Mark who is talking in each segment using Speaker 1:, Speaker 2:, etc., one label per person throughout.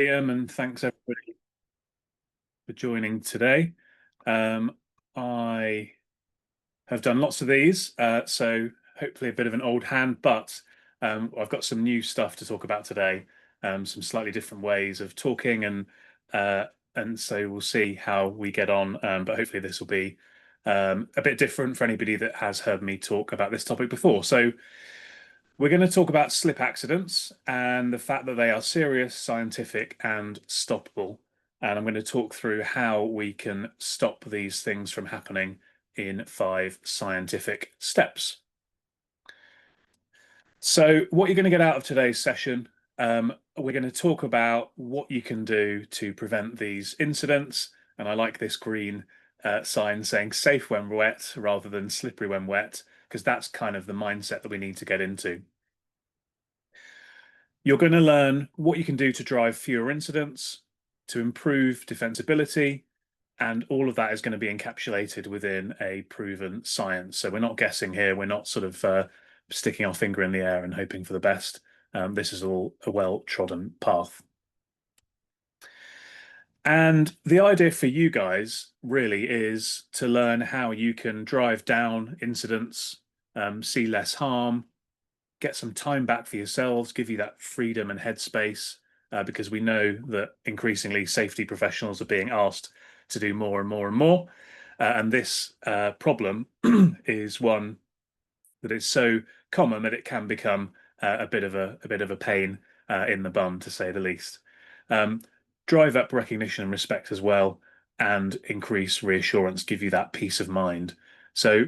Speaker 1: Liam, and thanks everybody for joining today. I have done lots of these, so hopefully a bit of an old hand, but I've got some new stuff to talk about today, some slightly different ways of talking, and so we'll see how we get on. But hopefully this will be a bit different for anybody that has heard me talk about this topic before. So we're going to talk about slip accidents and the fact that they are serious, scientific, and stoppable. And I'm going to talk through how we can stop these things from happening in 5 scientific steps. So, what you're going to get out of today's session, we're going to talk about what you can do to prevent these incidents. And I like this green sign saying safe when wet rather than slippery when wet, because that's kind of the mindset that we need to get into. You're going to learn what you can do to drive fewer incidents, to improve defensibility, and all of that is going to be encapsulated within a proven science. So we're not guessing here. We're not sort of sticking our finger in the air and hoping for the best. This is all a well-trodden path. And the idea for you guys really is to learn how you can drive down incidents, see less harm, get some time back for yourselves, give you that freedom and headspace, because we know that increasingly safety professionals are being asked to do more and more and more. And this problem is one that is so common that it can become a bit of a pain in the bum, to say the least. Drive up recognition and respect as well, and increase reassurance, give you that peace of mind. So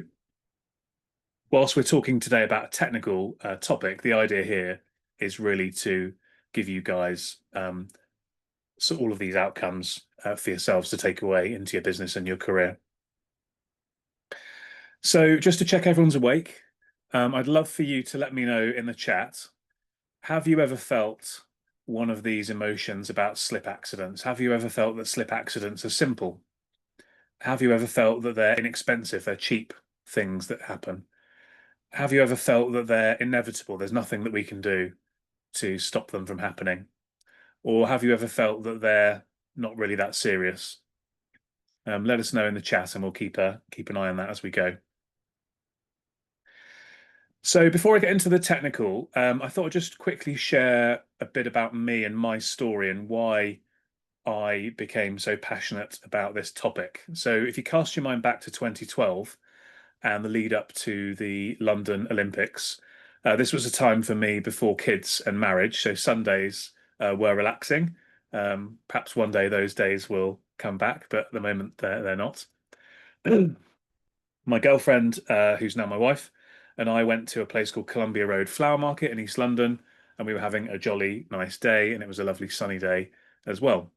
Speaker 1: whilst we're talking today about a technical topic, the idea here is really to give you guys so all of these outcomes for yourselves to take away into your business and your career. So just to check everyone's awake, I'd love for you to let me know in the chat, have you ever felt one of these emotions about slip accidents? Have you ever felt that slip accidents are simple? Have you ever felt that they're inexpensive, they're cheap things that happen? Have you ever felt that they're inevitable? There's nothing that we can do to stop them from happening? Or have you ever felt that they're not really that serious? Let us know in the chat and we'll keep an eye on that as we go. So before I get into the technical, I thought I'd just quickly share a bit about me and my story and why I became so passionate about this topic. So if you cast your mind back to 2012 and the lead up to the London Olympics, this was a time for me before kids and marriage. So Sundays were relaxing. Perhaps one day those days will come back, but at the moment they're not. My girlfriend, who's now my wife, and I went to a place called Columbia Road Flower Market in East London, and we were having a jolly nice day, and it was a lovely sunny day as well.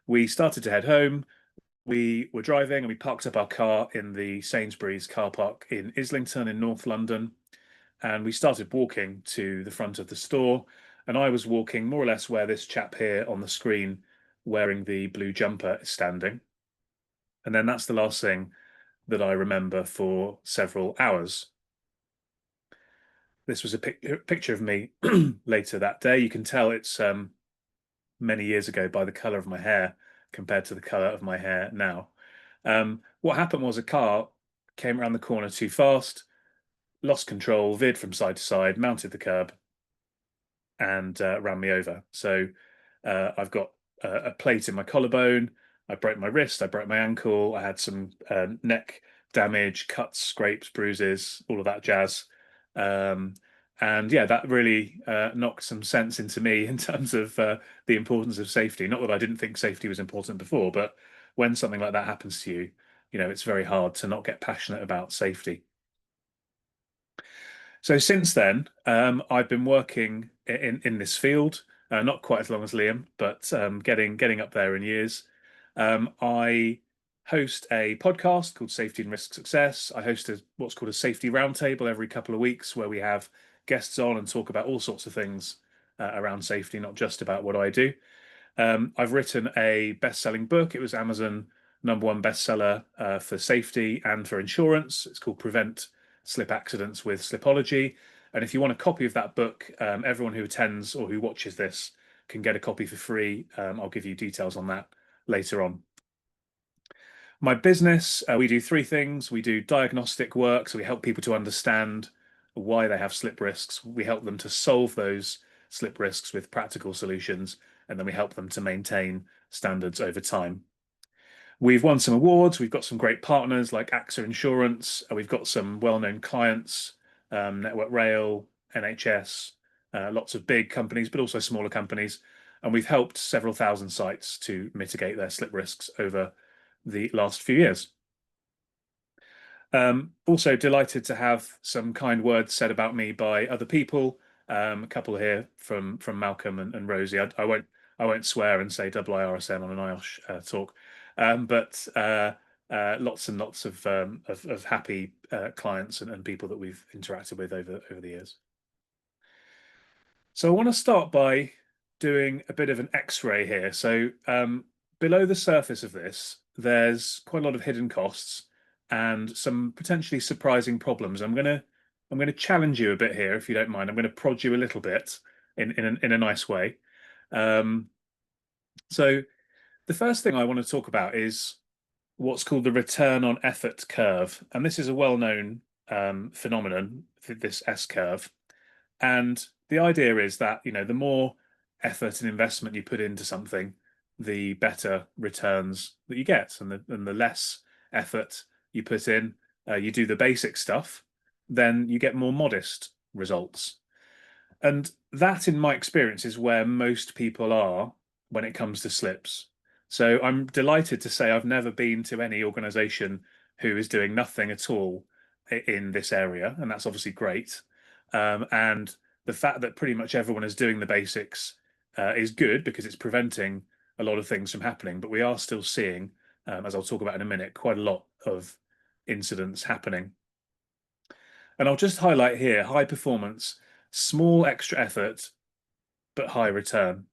Speaker 1: We started to head home. We were driving and we parked up our car in the Sainsbury's car park in Islington in North London. And we started walking to the front of the store. And I was walking more or less where this chap here on the screen wearing the blue jumper is standing. And then that's the last thing that I remember for several hours. This was a picture of me later that day. You can tell it's many years ago by the color of my hair compared to the color of my hair now. What happened was a car came around the corner too fast, lost control, veered from side to side, mounted the curb, and ran me over. So I've got a plate in my collarbone. I broke my wrist. I broke my ankle. I had some neck damage, cuts, scrapes, bruises, all of that jazz. And yeah, that really knocked some sense into me in terms of the importance of safety. Not that I didn't think safety was important before, but when something like that happens to you, it's very hard to not get passionate about safety. So since then, I've been working in this field, not quite as long as Liam, but getting up there in years. I host a podcast called Safety and Risk Success. I host what's called a safety roundtable every couple of weeks where we have guests on and talk about all sorts of things around safety, not just about what I do. I've written a best-selling book. It was Amazon #1 bestseller for safety and for insurance. It's called Prevent Slip Accidents with Slipology. And if you want a copy of that book, everyone who attends or who watches this can get a copy for free. I'll give you details on that later on. My business, we do three things. We do diagnostic work, so we help people to understand why they have slip risks. We help them to solve those slip risks with practical solutions, and then we help them to maintain standards over time. We've won some awards. We've got some great partners like AXA Insurance. We've got some well-known clients, Network Rail, NHS, lots of big companies, but also smaller companies. And we've helped several thousand sites to mitigate their slip risks over the last few years. Also delighted to have some kind words said about me by other people. A couple here from Malcolm and Rosie. I won't swear and say IRSM on an IOSH talk, but lots and lots of happy clients and people that we've interacted with over the years. So I want to start by doing a bit of an X-ray here. So below the surface of this, there's quite a lot of hidden costs and some potentially surprising problems. I'm going to challenge you a bit here, if you don't mind. I'm going to prod you a little bit in a nice way. So the first thing I want to talk about is what's called the return on effort curve, and this is a well-known phenomenon, this S curve. And the idea is that, the more effort and investment you put into something, the better returns that you get, and the less effort you put in, you do the basic stuff, then you get more modest results. And that, in my experience, is where most people are when it comes to slips. So I'm delighted to say I've never been to any organization who is doing nothing at all in this area, and that's obviously great. And the fact that pretty much everyone is doing the basics is good because it's preventing a lot of things from happening. But we are still seeing, as I'll talk about in a minute, quite a lot of incidents happening. And I'll just highlight here, high performance, small extra effort, but high return.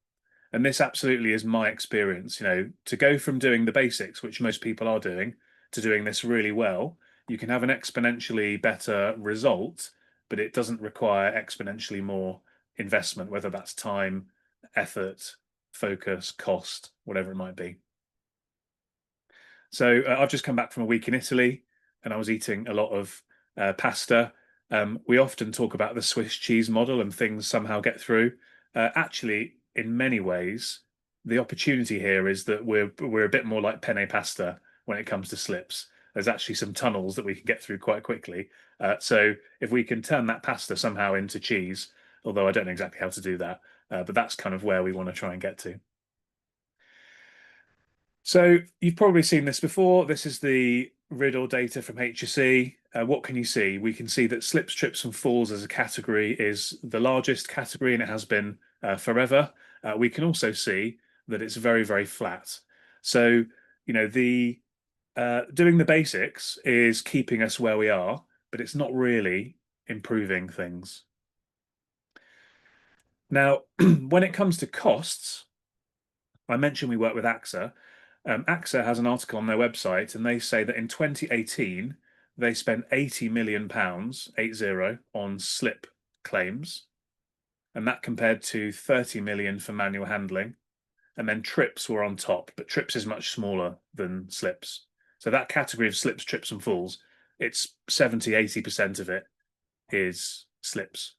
Speaker 1: And this absolutely is my experience, to go from doing the basics, which most people are doing, to doing this really well, you can have an exponentially better result, but it doesn't require exponentially more investment, whether that's time, effort, focus, cost, whatever it might be. So I've just come back from a week in Italy and I was eating a lot of pasta. We often talk about the Swiss cheese model and things somehow get through. Actually, in many ways, the opportunity here is that we're a bit more like penne pasta when it comes to slips. There's actually some tunnels that we can get through quite quickly. So if we can turn that pasta somehow into cheese, although I don't know exactly how to do that, but that's kind of where we want to try and get to. So you've probably seen this before. This is the riddle data from HSE. What can you see? We can see that slips, trips, and falls as a category is the largest category, and it has been forever. We can also see that it's very, very flat. So, the doing the basics is keeping us where we are, but it's not really improving things. Now, when it comes to costs, I mentioned we work with AXA. AXA has an article on their website, and they say that in 2018, they spent £80 million, 80, on slip claims, and that compared to 30 million for manual handling. And then trips were on top, but trips is much smaller than slips. So that category of slips, trips, and falls, it's 70–80% of it is slips.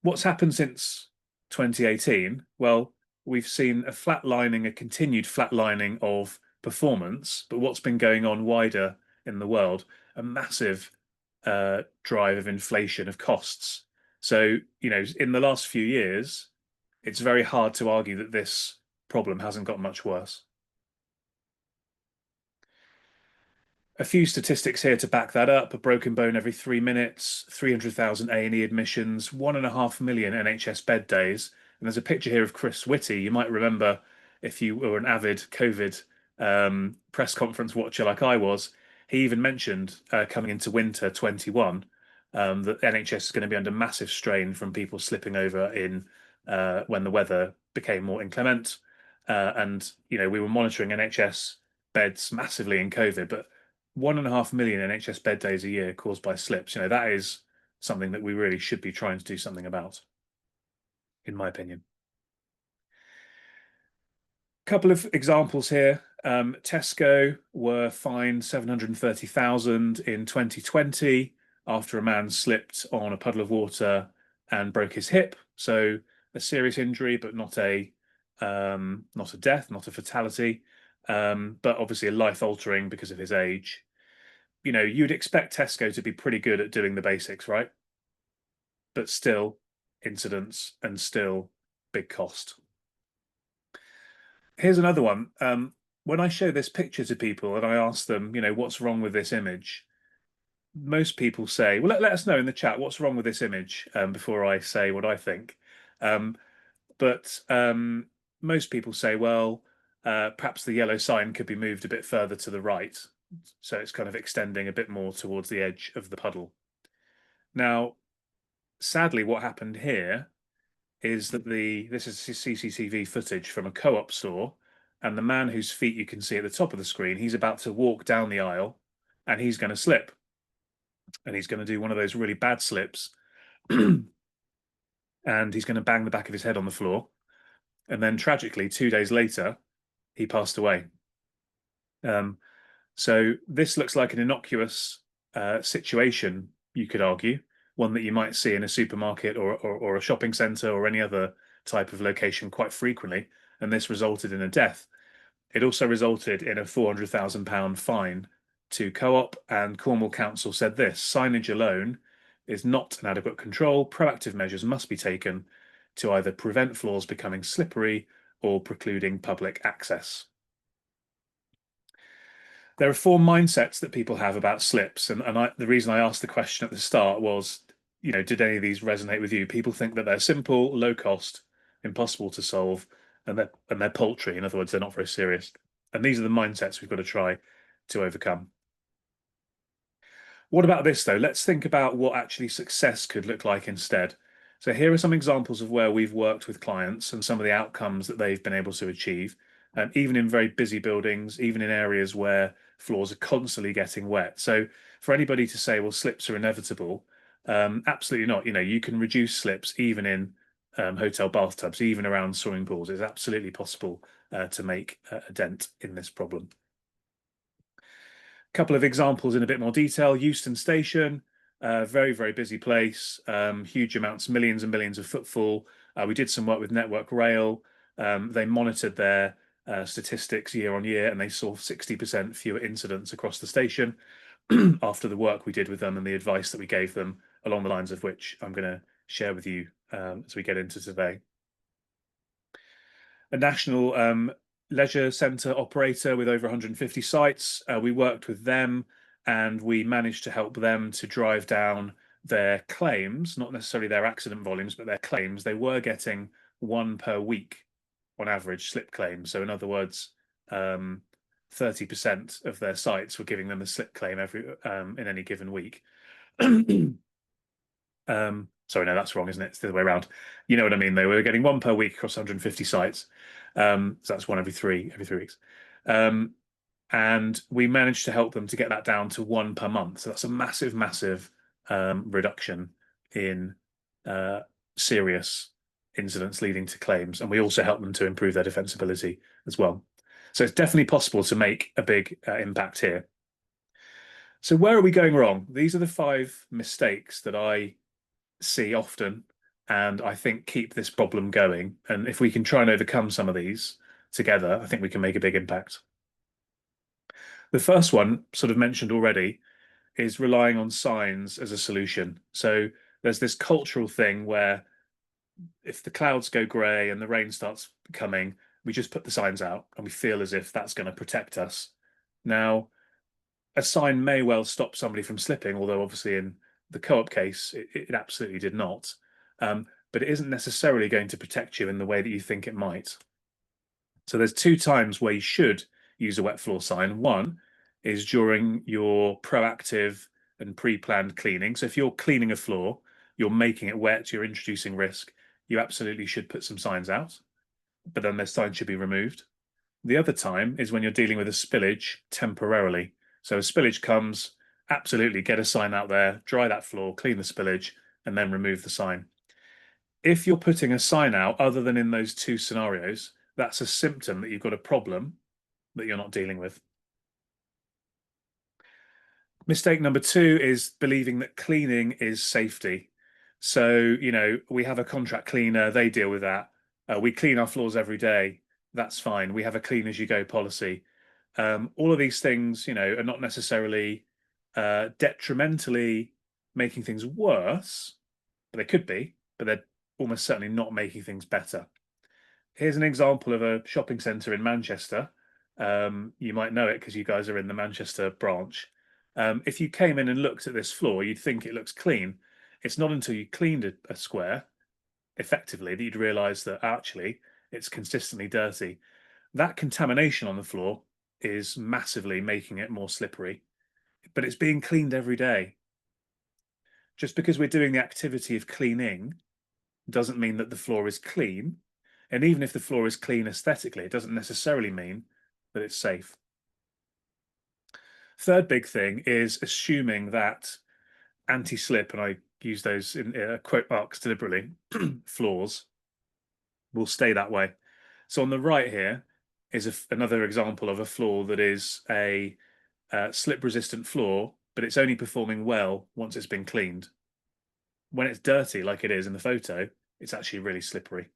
Speaker 1: What's happened since 2018? Well, we've seen a continued flatlining of performance, but what's been going on wider in the world, a massive drive of inflation of costs. So, in the last few years, it's very hard to argue that this problem hasn't got much worse. A few statistics here to back that up: a broken bone every 3 minutes, 300,000 A&E admissions, 1.5 million NHS bed days. And there's a picture here of Chris Whitty. You might remember, if you were an avid COVID press conference watcher like I was, he even mentioned coming into winter 21 that NHS is going to be under massive strain from people slipping over in when the weather became more inclement. And we were monitoring NHS beds massively in COVID, but 1.5 million NHS bed days a year caused by slips. That is something that we really should be trying to do something about. in my opinion. Couple of examples here. Tesco were fined 730,000 in 2020 after a man slipped on a puddle of water and broke his hip. So a serious injury, but not a death, not a fatality, but obviously a life altering because of his age. You know, you'd expect Tesco to be pretty good at doing the basics, right? But still incidents and still big cost. Here's another one. When I show this picture to people and I ask them, you know, what's wrong with this image, most people say, well, let us know in the chat what's wrong with this image before I say what I think. Um, but most people say, well, perhaps the yellow sign could be moved a bit further to the right. So it's kind of extending a bit more towards the edge of the puddle. Now, sadly, what happened here is that this is CCTV footage from a co-op store, and the man whose feet you can see at the top of the screen, he's about to walk down the aisle and he's going to slip. And he's going to do one of those really bad slips and he's going to bang the back of his head on the floor. And then tragically, 2 days later, he passed away. So this looks like an innocuous situation, you could argue, one that you might see in a supermarket or a shopping centre or any other type of location quite frequently, and this resulted in a death. It also resulted in a £400,000 fine to Co-op, and Cornwall Council said this: signage alone is not an adequate control. Proactive measures must be taken to either prevent floors becoming slippery or precluding public access. There are four mindsets that people have about slips, and the reason I asked the question at the start was, you know, did any of these resonate with you? People think that they're simple, low cost, impossible to solve, and they're paltry. In other words, they're not very serious. And these are the mindsets we've got to try to overcome. What about this though? Let's think about what actually success could look like instead. So here are some examples of where we've worked with clients and some of the outcomes that they've been able to achieve, even in very busy buildings, even in areas where floors are constantly getting wet. So for anybody to say, well, slips are inevitable, absolutely not. You know, you can reduce slips even in hotel bathtubs, even around swimming pools. It's absolutely possible to make a dent in this problem. Couple of examples in a bit more detail. Euston Station, very, very busy place, huge amounts, millions and millions of footfall. We did some work with Network Rail. They monitored their statistics year on year, and they saw 60% fewer incidents across the station after the work we did with them and the advice that we gave them, along the lines of which I'm going to share with you as we get into today. A national leisure centre operator with over 150 sites. We worked with them and we managed to help them to drive down their claims, not necessarily their accident volumes, but their claims. They were getting one per week on average slip claims. So in other words, 30% of their sites were giving them a slip claim in any given week. Sorry, no, that's wrong, isn't it? It's the other way around. You know what I mean? They were getting one per week across 150 sites. So that's one every three weeks. And we managed to help them to get that down to one per month. So that's a massive, massive reduction in serious incidents leading to claims. And we also help them to improve their defensibility as well. So it's definitely possible to make a big impact here. So where are we going wrong? These are the 5 mistakes that I see often, and I think keep this problem going. And if we can try and overcome some of these together, I think we can make a big impact. The first one, sort of mentioned already, is relying on signs as a solution. So there's this cultural thing where if the clouds go grey and the rain starts coming, we just put the signs out and we feel as if that's going to protect us. Now, a sign may well stop somebody from slipping, although obviously in the co-op case, it absolutely did not. But it isn't necessarily going to protect you in the way that you think it might. So there's 2 times where you should use a wet floor sign. One is during your proactive and pre-planned cleaning. So if you're cleaning a floor, you're making it wet, you're introducing risk, you absolutely should put some signs out, but then those signs should be removed. The other time is when you're dealing with a spillage temporarily. So a spillage comes, absolutely get a sign out there, dry that floor, clean the spillage, and then remove the sign. If you're putting a sign out other than in those two scenarios, that's a symptom that you've got a problem that you're not dealing with. Mistake number two is believing that cleaning is safety. So, we have a contract cleaner, they deal with that. We clean our floors every day. That's fine. We have a clean as you go policy. All of these things, are not necessarily detrimentally making things worse, but they could be, but they're almost certainly not making things better. Here's an example of a shopping centre in Manchester. You might know it because you guys are in the Manchester branch. If you came in and looked at this floor, you'd think it looks clean. It's not until you cleaned a square effectively that you'd realise that actually it's consistently dirty. That contamination on the floor is massively making it more slippery, but it's being cleaned every day. Just because we're doing the activity of cleaning doesn't mean that the floor is clean. And even if the floor is clean aesthetically, it doesn't necessarily mean that it's safe. Third big thing is assuming that anti-slip, and I use those in quote marks deliberately, floors will stay that way. So on the right here is another example of a floor that is a slip-resistant floor, but it's only performing well once it's been cleaned. When it's dirty, like it is in the photo, it's actually really slippery.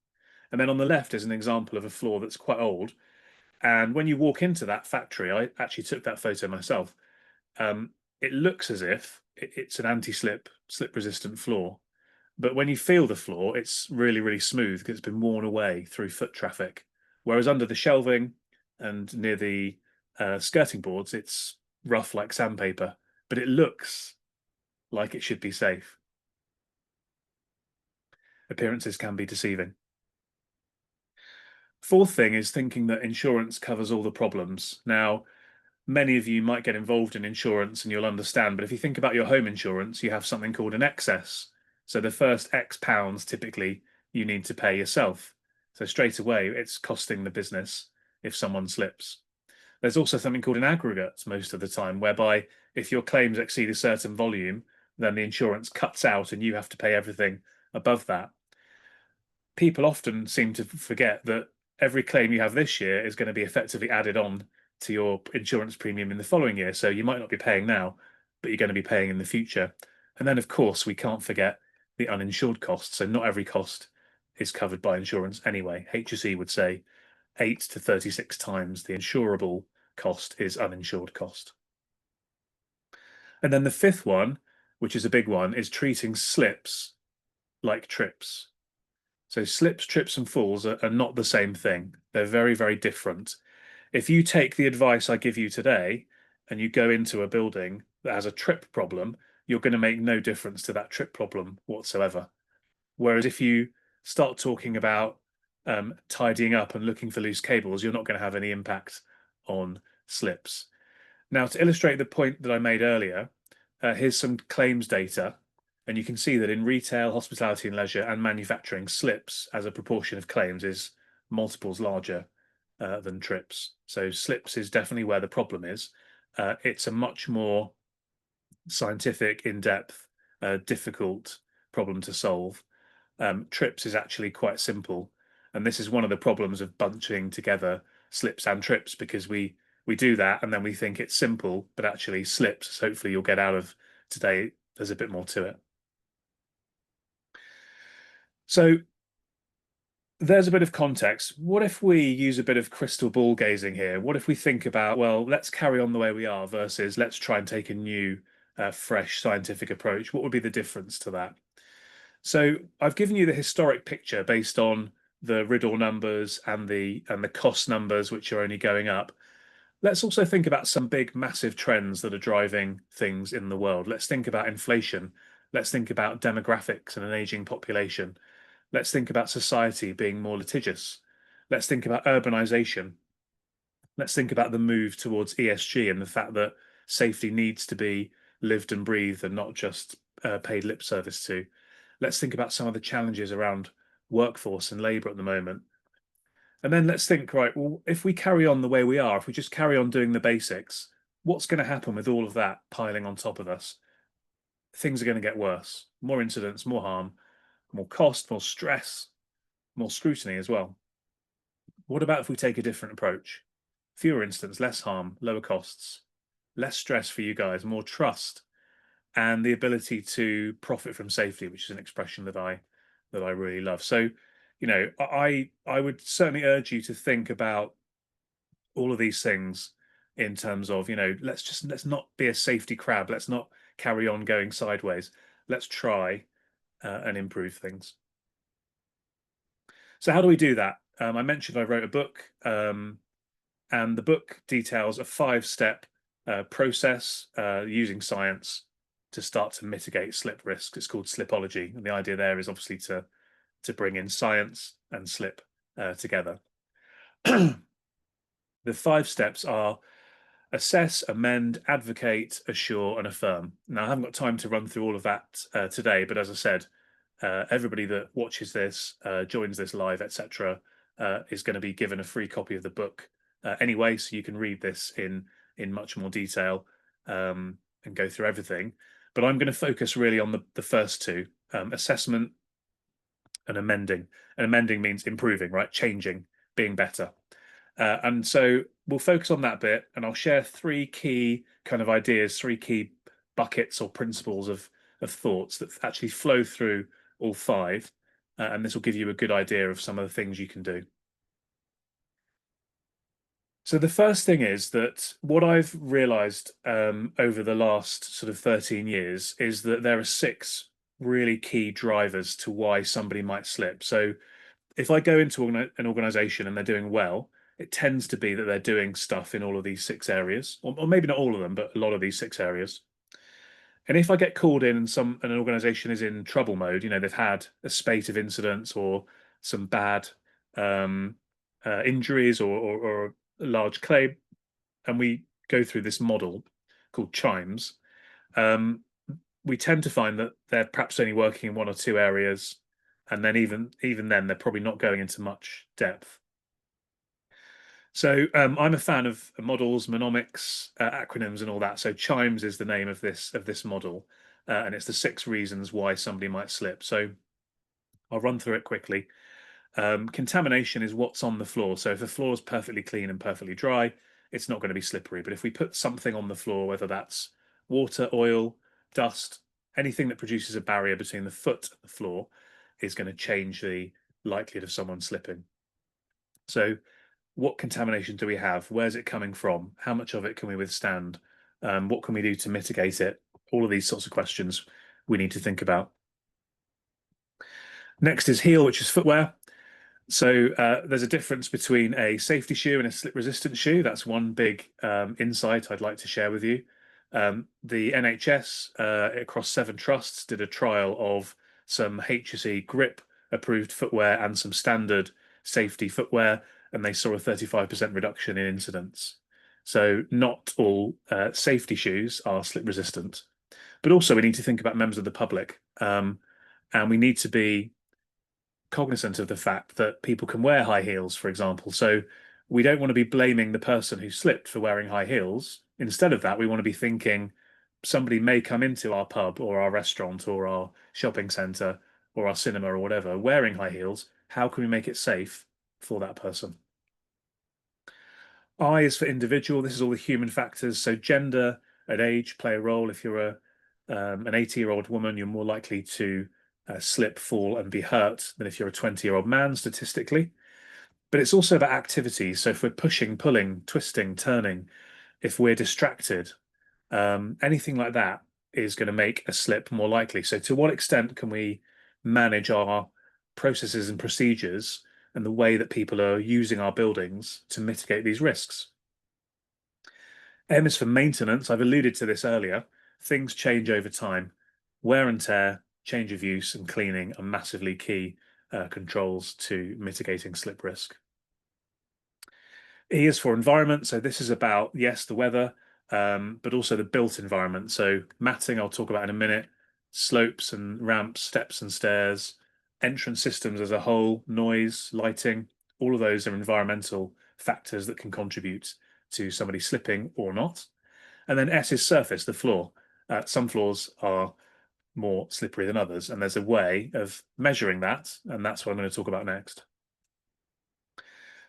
Speaker 1: And then on the left is an example of a floor that's quite old. And when you walk into that factory, I actually took that photo myself. It looks as if it's an anti-slip, slip-resistant floor. But when you feel the floor, it's really, really smooth because it's been worn away through foot traffic. Whereas under the shelving and near the skirting boards, it's rough like sandpaper, but it looks like it should be safe. Appearances can be deceiving. Fourth thing is thinking that insurance covers all the problems. Now, many of you might get involved in insurance and you'll understand, but if you think about your home insurance, you have something called an excess. So the first X pounds typically you need to pay yourself. So straight away, it's costing the business if someone slips. There's also something called an aggregate most of the time, whereby if your claims exceed a certain volume, then the insurance cuts out and you have to pay everything above that. People often seem to forget that every claim you have this year is going to be effectively added on to your insurance premium in the following year. So you might not be paying now, but you're going to be paying in the future. And then, of course, we can't forget the uninsured costs. So not every cost is covered by insurance anyway. HSE would say 8 to 36 times the insurable cost is uninsured cost. And then the fifth one, which is a big one, is treating slips like trips. So slips, trips, and falls are not the same thing. They're very, very different. If you take the advice I give you today and you go into a building that has a trip problem, you're going to make no difference to that trip problem whatsoever. Whereas if you start talking about tidying up and looking for loose cables, you're not going to have any impact on slips. Now, to illustrate the point that I made earlier, here's some claims data. And you can see that in retail, hospitality and leisure, and manufacturing, slips as a proportion of claims is multiples larger than trips. So slips is definitely where the problem is. It's a much more scientific, in-depth, difficult problem to solve. Trips is actually quite simple. And this is one of the problems of bunching together slips and trips, because we do that and then we think it's simple, but actually slips, as hopefully you'll get out of today, there's a bit more to it. So there's a bit of context. What if we use a bit of crystal ball gazing here? What if we think about, well, let's carry on the way we are versus let's try and take a new, fresh scientific approach? What would be the difference to that? So I've given you the historic picture based on the Riddle numbers and the cost numbers, which are only going up. Let's also think about some big, massive trends that are driving things in the world. Let's think about inflation. Let's think about demographics and an aging population. Let's think about society being more litigious. Let's think about urbanization. Let's think about the move towards ESG and the fact that safety needs to be lived and breathed and not just paid lip service to. Let's think about some of the challenges around workforce and labour at the moment. And then let's think, right, well, if we carry on the way we are, if we just carry on doing the basics, what's going to happen with all of that piling on top of us? Things are going to get worse, more incidents, more harm. more cost, more stress, more scrutiny as well. What about if we take a different approach? Fewer incidents, less harm, lower costs, less stress for you guys, more trust, and the ability to profit from safety, which is an expression that I really love. So, I would certainly urge you to think about all of these things in terms of, let's not be a safety crab. Let's not carry on going sideways. Let's try and improve things. So how do we do that? I mentioned I wrote a book, and the book details a 5-step process using science to start to mitigate slip risks. It's called slipology, and the idea there is obviously to bring in science and slip together. The 5 steps are assess, amend, advocate, assure, and affirm. Now, I haven't got time to run through all of that today, but as I said, everybody that watches this, joins this live, etc., is going to be given a free copy of the book anyway, so you can read this in much more detail and go through everything. But I'm going to focus really on the first two, assessment and amending. And amending means improving, right? Changing, being better. And so we'll focus on that bit, and I'll share 3 key kind of ideas, 3 key buckets or principles of thoughts that actually flow through all 5. And this will give you a good idea of some of the things you can do. So the first thing is that what I've realized over the last sort of 13 years is that there are 6 really key drivers to why somebody might slip. So if I go into an organization and they're doing well, it tends to be that they're doing stuff in all of these 6 areas, or maybe not all of them, but a lot of these 6 areas. And if I get called in and an organization is in trouble mode, they've had a spate of incidents or some bad injuries or a large claim, and we go through this model called chimes, we tend to find that they're perhaps only working in 1 or 2 areas, and then even then they're probably not going into much depth. So I'm a fan of models, mnemonics, acronyms, and all that. So chimes is the name of this model, and it's the 6 reasons why somebody might slip. So I'll run through it quickly. Contamination is what's on the floor. So if the floor is perfectly clean and perfectly dry, it's not going to be slippery. But if we put something on the floor, whether that's water, oil, dust, anything that produces a barrier between the foot and the floor, is going to change the likelihood of someone slipping. So what contamination do we have? Where's it coming from? How much of it can we withstand? What can we do to mitigate it? All of these sorts of questions we need to think about. Next is heel, which is footwear. So there's a difference between a safety shoe and a slip-resistant shoe. That's one big insight I'd like to share with you. The NHS across 7 trusts did a trial of some HSE grip approved footwear and some standard safety footwear, and they saw a 35% reduction in incidents. So not all safety shoes are slip resistant, but also we need to think about members of the public, and we need to be cognizant of the fact that people can wear high heels, for example. So we don't want to be blaming the person who slipped for wearing high heels. Instead of that, we want to be thinking somebody may come into our pub or our restaurant or our shopping centre or our cinema or whatever wearing high heels. How can we make it safe for that person? I is for individual. This is all the human factors. So gender and age play a role. If you're an 80-year-old woman, you're more likely to slip, fall, and be hurt than if you're a 20-year-old man, statistically. But it's also about activities. So if we're pushing, pulling, twisting, turning, if we're distracted, anything like that is going to make a slip more likely. So to what extent can we manage our processes and procedures and the way that people are using our buildings to mitigate these risks? M is for maintenance. I've alluded to this earlier. Things change over time. Wear and tear, change of use, and cleaning are massively key controls to mitigating slip risk. E is for environment. So this is about, yes, the weather, but also the built environment. So matting, I'll talk about in a minute, slopes and ramps, steps and stairs, entrance systems as a whole, noise, lighting, all of those are environmental factors that can contribute to somebody slipping or not. And then S is surface, the floor. Some floors are more slippery than others. And there's a way of measuring that, and that's what I'm going to talk about next.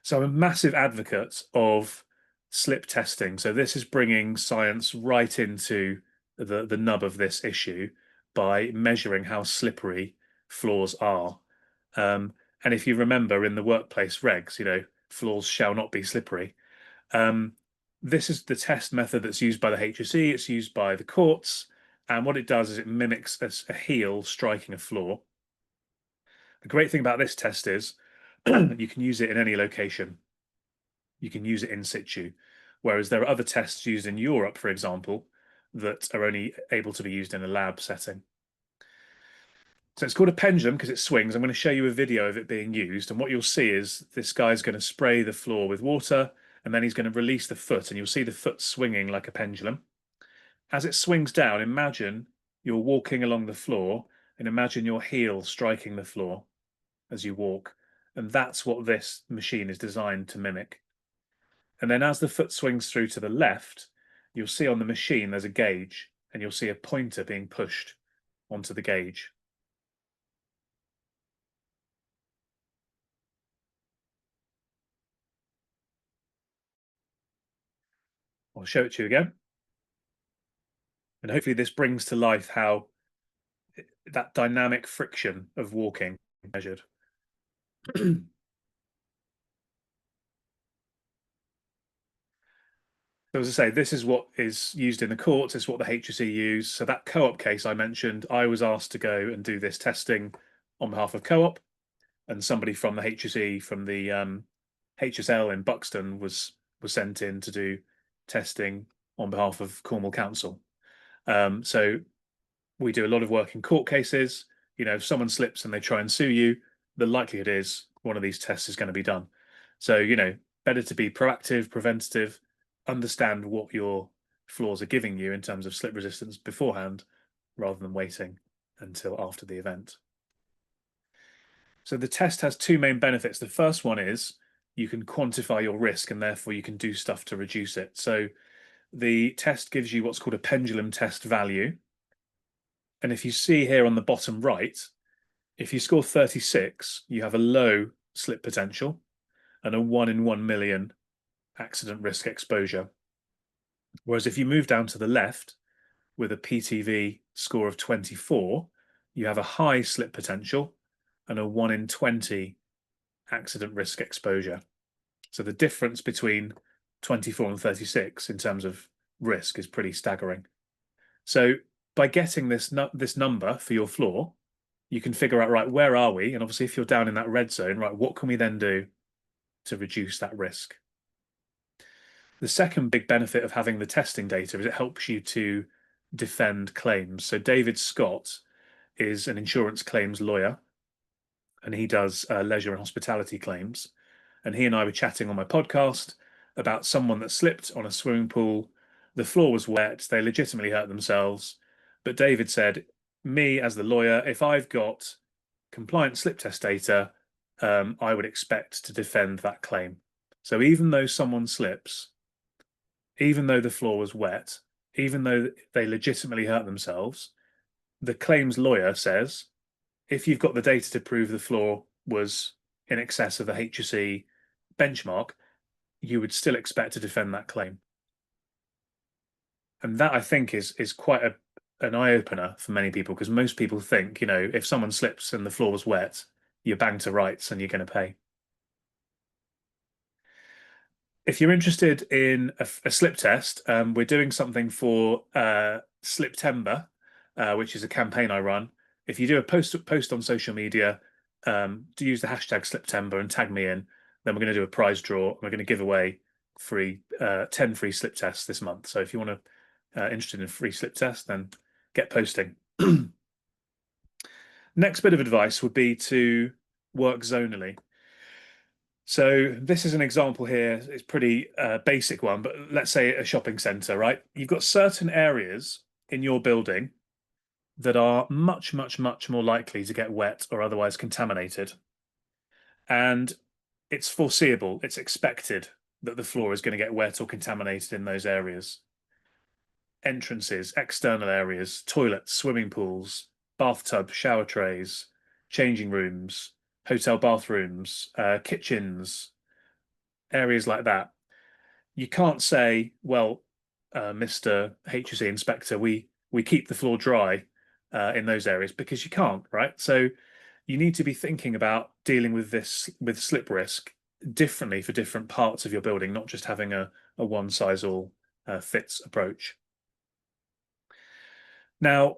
Speaker 1: So I'm a massive advocate of slip testing. So this is bringing science right into the nub of this issue by measuring how slippery floors are. And if you remember in the workplace regs, floors shall not be slippery. Um, this is the test method that's used by the HSE, it's used by the courts, and what it does is it mimics a heel striking a floor. The great thing about this test is you can use it in any location. You can use it in situ. Whereas there are other tests used in Europe, for example, that are only able to be used in a lab setting. So it's called a pendulum because it swings. I'm going to show you a video of it being used. And what you'll see is this guy's going to spray the floor with water and then he's going to release the foot and you'll see the foot swinging like a pendulum. As it swings down, imagine you're walking along the floor and imagine your heel striking the floor as you walk. And that's what this machine is designed to mimic. And then as the foot swings through to the left, you'll see on the machine there's a gauge and you'll see a pointer being pushed onto the gauge. I'll show it to you again. And hopefully this brings to life how that dynamic friction of walking measured. So as I say, this is what is used in the courts. It's what the HSE use. So that co-op case I mentioned, I was asked to go and do this testing on behalf of co-op, and somebody from the HSE from the HSL in Buxton was sent in to do testing on behalf of Cornwall Council. So we do a lot of work in court cases. If someone slips and they try and sue you, the likelihood is one of these tests is going to be done. So, better to be proactive, preventative, understand what your floors are giving you in terms of slip resistance beforehand, rather than waiting until after the event. So the test has two main benefits. The first one is you can quantify your risk and therefore you can do stuff to reduce it. So the test gives you what's called a pendulum test value. And if you see here on the bottom right, if you score 36, you have a low slip potential and a 1 in 1 million accident risk exposure. Whereas if you move down to the left with a PTV score of 24, you have a high slip potential and a 1 in 20 accident risk exposure. So the difference between 24 and 36 in terms of risk is pretty staggering. So by getting this number for your floor, you can figure out, right, where are we? And obviously if you're down in that red zone, right, what can we then do to reduce that risk? The second big benefit of having the testing data is it helps you to defend claims. So David Scott is an insurance claims lawyer and he does leisure and hospitality claims. And he and I were chatting on my podcast about someone that slipped on a swimming pool. The floor was wet. They legitimately hurt themselves. But David said, me as the lawyer, if I've got compliant slip test data, I would expect to defend that claim. So even though someone slips, even though the floor was wet, even though they legitimately hurt themselves, the claims lawyer says, if you've got the data to prove the floor was in excess of the HSE benchmark, you would still expect to defend that claim. And that I think is quite an eye opener for many people because most people think, if someone slips and the floor was wet, you're bang to rights and you're going to pay. If you're interested in a slip test, we're doing something for Sliptember, which is a campaign I run. If you do a post on social media, do use the hashtag Sliptember and tag me in, then we're going to do a prize draw. And we're going to give away 10 free slip tests this month. So if you want to interested in a free slip test, then get posting. Next bit of advice would be to work zonally. So this is an example here. It's pretty basic one, but let's say a shopping centre, right? You've got certain areas in your building that are much, much, much more likely to get wet or otherwise contaminated. And it's foreseeable, it's expected that the floor is going to get wet or contaminated in those areas. Entrances, external areas, toilets, swimming pools, bathtub, shower trays, changing rooms, hotel bathrooms, kitchens, areas like that. You can't say, well, Mr. HSE inspector, we keep the floor dry in those areas because you can't, right? So you need to be thinking about dealing with this with slip risk differently for different parts of your building, not just having a one size all fits approach. Now,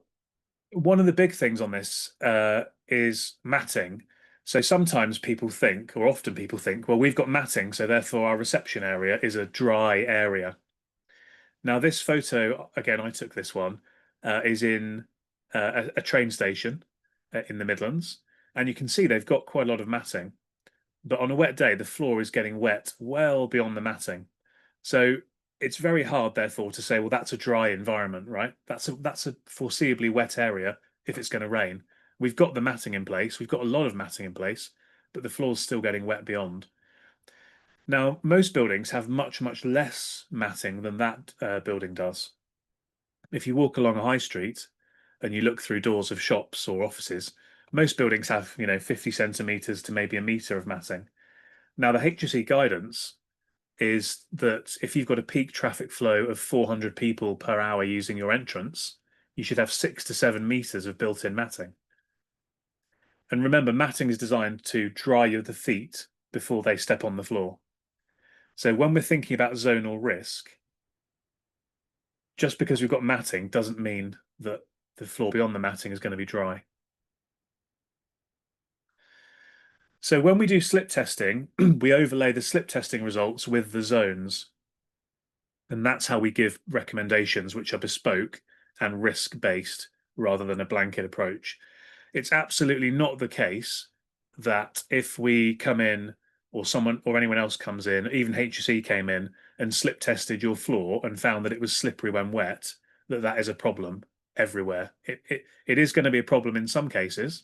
Speaker 1: one of the big things on this is matting. So sometimes people think, or often people think, well, we've got matting, so therefore our reception area is a dry area. Now, this photo, again, I took this one, is in a train station in the Midlands, and you can see they've got quite a lot of matting. But on a wet day, the floor is getting wet well beyond the matting. So it's very hard, therefore, to say, well, that's a dry environment, right? That's a foreseeably wet area if it's going to rain. We've got the matting in place, we've got a lot of matting in place, but the floor's still getting wet beyond. Now, most buildings have much, much less matting than that building does. If you walk along a high street and you look through doors of shops or offices, most buildings have, 50 centimeters to maybe a meter of matting. Now, the HSE guidance is that if you've got a peak traffic flow of 400 people per hour using your entrance, you should have 6 to 7 meters of built-in matting. And remember, matting is designed to dry the feet before they step on the floor. So when we're thinking about zonal risk, just because we've got matting doesn't mean that the floor beyond the matting is going to be dry. So when we do slip testing, we overlay the slip testing results with the zones. And that's how we give recommendations which are bespoke and risk-based rather than a blanket approach. It's absolutely not the case that if we come in or someone or anyone else comes in, even HSE came in and slip tested your floor and found that it was slippery when wet, that is a problem everywhere. It is going to be a problem in some cases,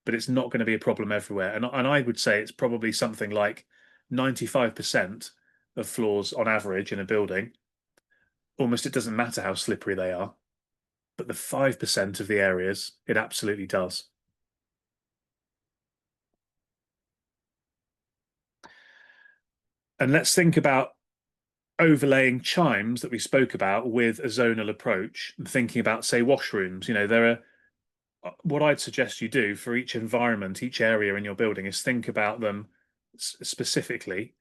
Speaker 1: but it's not going to be a problem everywhere. And I would say it's probably something like 95% of floors on average in a building, almost it doesn't matter how slippery they are, but the 5% of the areas, it absolutely does. And let's think about overlaying chimes that we spoke about with a zonal approach and thinking about, say, washrooms. There are what I'd suggest you do for each environment, each area in your building is think about them specifically,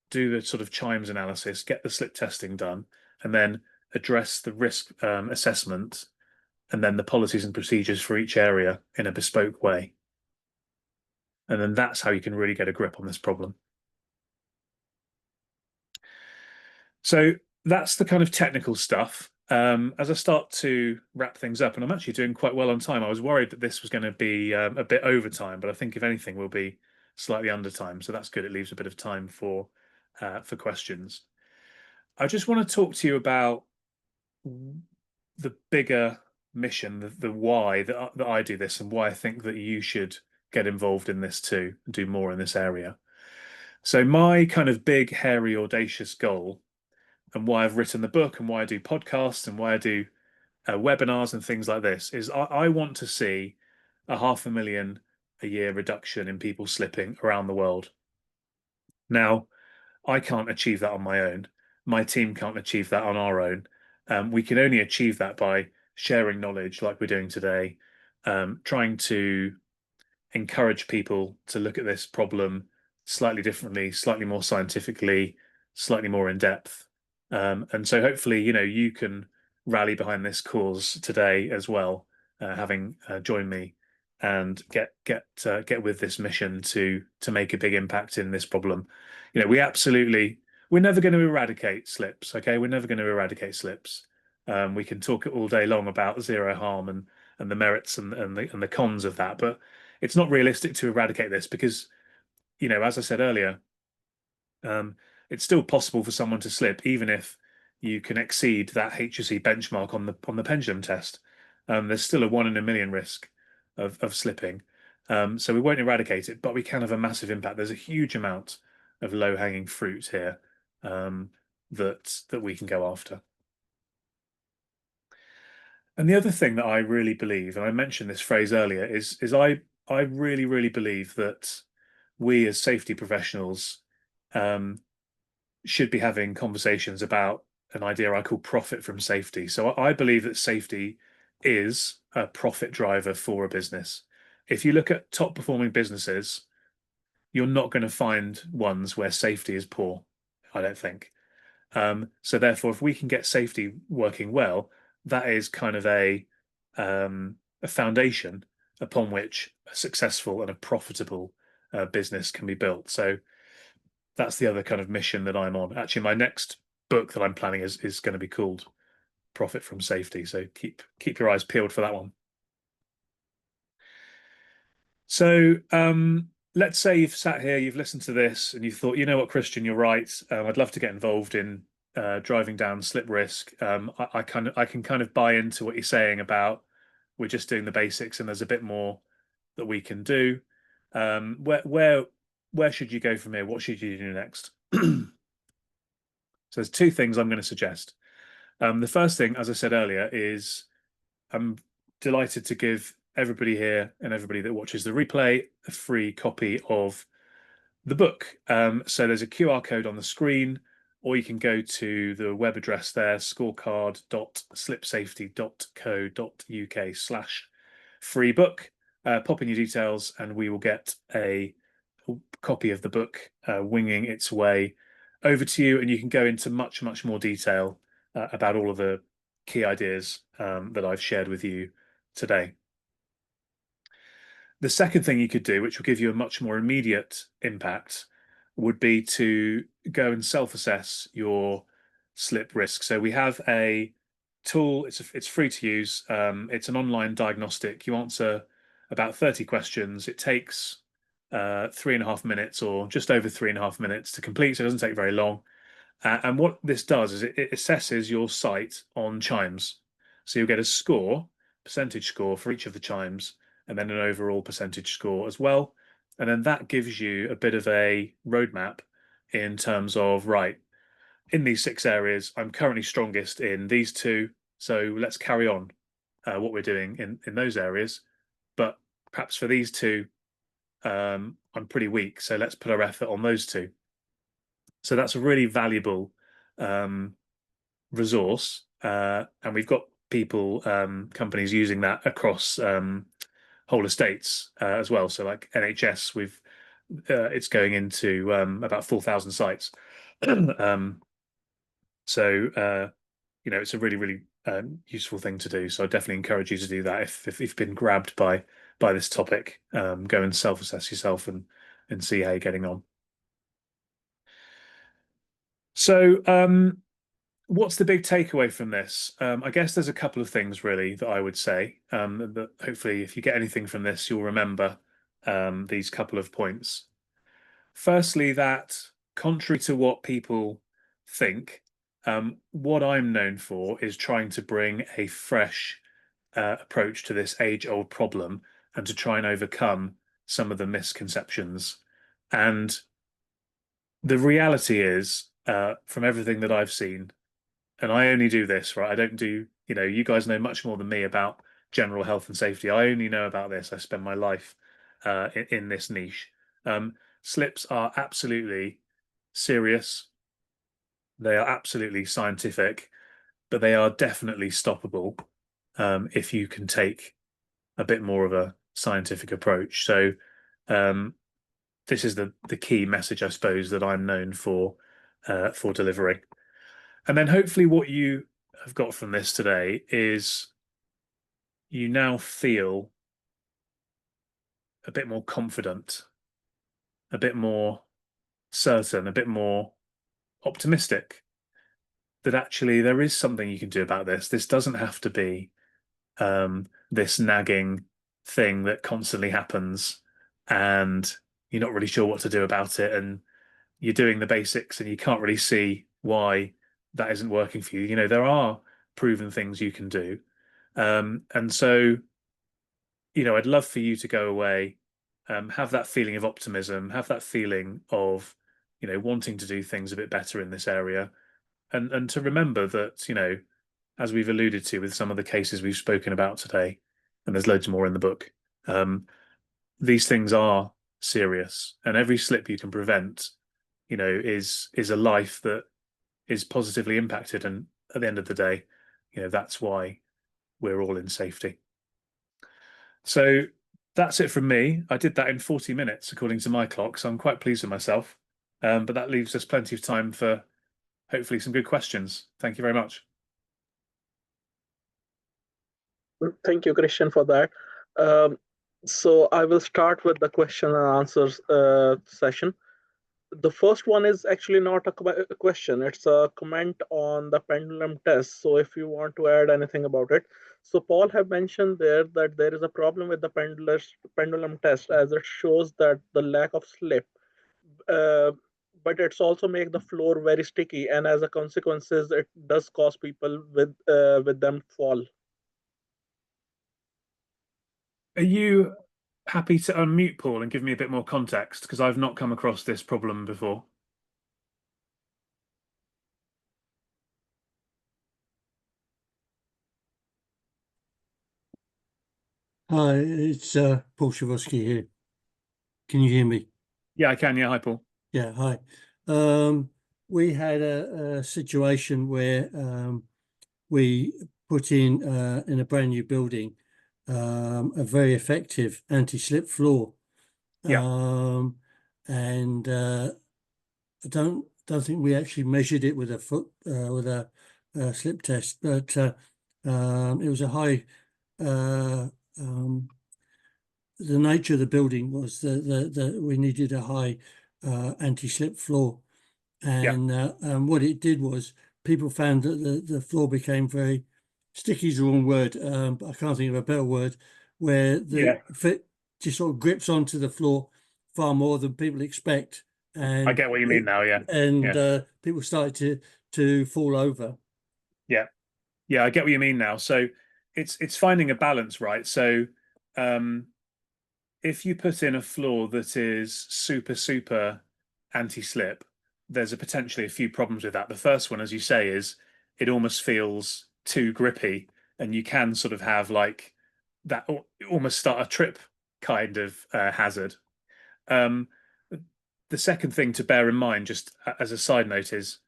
Speaker 1: do the sort of chimes analysis, get the slip testing done, and then address the risk assessment and then the policies and procedures for each area in a bespoke way. And then that's how you can really get a grip on this problem. So that's the kind of technical stuff. As I start to wrap things up, and I'm actually doing quite well on time. I was worried that this was going to be a bit over time, but I think if anything, we'll be slightly under time. So that's good. It leaves a bit of time for questions. I just want to talk to you about the bigger mission, the why that I do this, and why I think that you should get involved in this too, and do more in this area. So my kind of big, hairy, audacious goal, and why I've written the book, and why I do podcasts, and why I do webinars and things like this, is I want to see a 500,000 a year reduction in people slipping around the world. Now, I can't achieve that on my own. My team can't achieve that on our own. We can only achieve that by sharing knowledge like we're doing today, trying to encourage people to look at this problem slightly differently, slightly more scientifically, slightly more in depth. And so hopefully, you can rally behind this cause today as well, having joined me and get with this mission to make a big impact in this problem. We're never going to eradicate slips, okay? We're never going to eradicate slips. We can talk all day long about zero harm and the merits and the cons of that, but it's not realistic to eradicate this because, as I said earlier, it's still possible for someone to slip even if you can exceed that HSE benchmark on the pendulum test. There's still a 1 in a million risk of slipping. So we won't eradicate it, but we can have a massive impact. There's a huge amount of low-hanging fruit here that we can go after. And the other thing that I really believe, and I mentioned this phrase earlier, is I really, really believe that we as safety professionals um, should be having conversations about an idea I call profit from safety. So I believe that safety is a profit driver for a business. If you look at top performing businesses, you're not going to find ones where safety is poor, I don't think. So therefore, if we can get safety working well, that is kind of a foundation upon which a successful and a profitable business can be built. So that's the other kind of mission that I'm on. Actually, my next book that I'm planning is going to be called Profit from Safety. So keep your eyes peeled for that one. So let's say you've sat here, you've listened to this, and you thought, you know what, Christian, you're right. I'd love to get involved in driving down slip risk. I can kind of buy into what you're saying about we're just doing the basics, and there's a bit more that we can do. Where should you go from here? What should you do next? So there's two things I'm going to suggest. The first thing, as I said earlier, is I'm delighted to give everybody here and everybody that watches the replay a free copy of the book. So there's a QR code on the screen, or you can go to the web address there, scorecard.slipsafety.co.uk/free book. Pop in your details, and we will get a copy of the book winging its way over to you, and you can go into much, much more detail about all of the key ideas that I've shared with you today. The second thing you could do, which will give you a much more immediate impact, would be to go and self-assess your slip risk. So we have a tool, it's free to use. It's an online diagnostic. You answer about 30 questions. It takes 3.5 minutes or just over 3.5 minutes to complete, so it doesn't take very long. And what this does is it assesses your site on chimes. So you'll get a score, percentage score for each of the chimes, and then an overall percentage score as well. And then that gives you a bit of a roadmap in terms of, right, in these 6 areas, I'm currently strongest in these two. So let's carry on what we're doing in those areas. But perhaps for these two, I'm pretty weak. So let's put our effort on those two. So that's a really valuable resource, and we've got people, companies using that across whole estates as well. So like NHS, it's going into about 4,000 sites. um, so it's a really, really useful thing to do. So I definitely encourage you to do that if you've been grabbed by this topic. Go and self-assess yourself and see how you're getting on. So what's the big takeaway from this? I guess there's a couple of things really that I would say. That hopefully, if you get anything from this, you'll remember these couple of points. Firstly, that contrary to what people think, what I'm known for is trying to bring a fresh approach to this age-old problem and to try and overcome some of the misconceptions. And the reality is, from everything that I've seen, and I only do this, right? I don't do, you guys know much more than me about general health and safety. I only know about this. I spend my life in this niche. Slips are absolutely serious. They are absolutely scientific, but they are definitely stoppable if you can take a bit more of a scientific approach. So um, this is the key message, I suppose, that I'm known for delivering. And then hopefully what you have got from this today is you now feel a bit more confident, a bit more certain, a bit more optimistic that actually there is something you can do about this. This doesn't have to be this nagging thing that constantly happens and you're not really sure what to do about it, and you're doing the basics and you can't really see why that isn't working for you. There are proven things you can do. And so, I'd love for you to go away, have that feeling of optimism, have that feeling of, wanting to do things a bit better in this area, and to remember that, as we've alluded to with some of the cases we've spoken about today, and there's loads more in the book, these things are serious, and every slip you can prevent, is a life that is positively impacted. And at the end of the day, that's why we're all in safety. So that's it from me. I did that in 40 minutes according to my clock, so I'm quite pleased with myself. But that leaves us plenty of time for hopefully some good questions. Thank you very much.
Speaker 2: Thank you, Christian, for that. Um, so I will start with the question and answers session. The first one is actually not a question, it's a comment on the pendulum test. So if you want to add anything about it. So Paul have mentioned there that there is a problem with the pendulum test, as it shows that the lack of slip, uh, but it's also make the floor very sticky, and as a consequences it does cause people with them fall.
Speaker 1: Are you happy to unmute Paul and give me a bit more context? Because I've not come across this problem before.
Speaker 3: Hi, it's Paul Shawoski here. Can you hear me?
Speaker 1: Yeah, I can. Yeah, hi, Paul.
Speaker 3: Yeah, hi. We had a situation where we put in a brand new building a very effective anti-slip floor.
Speaker 1: Yeah.
Speaker 3: And I don't think we actually measured it with a slip test, but it was a high. The nature of the building was that we needed a high anti-slip floor, and what it did was people found that the floor became very sticky is the wrong word, but I can't think of a better word, where the fit just sort of grips onto the floor far more than people expect. And
Speaker 1: I get what you mean now. Yeah.
Speaker 3: And people started to fall over.
Speaker 1: Yeah. Yeah, I get what you mean now. So it's finding a balance, right? So if you put in a floor that is super anti-slip, there's potentially a few problems with that. The first one, as you say, is it almost feels too grippy, and you can sort of have like that almost start a trip kind of hazard. Um, the second thing to bear in mind, just as a side note, is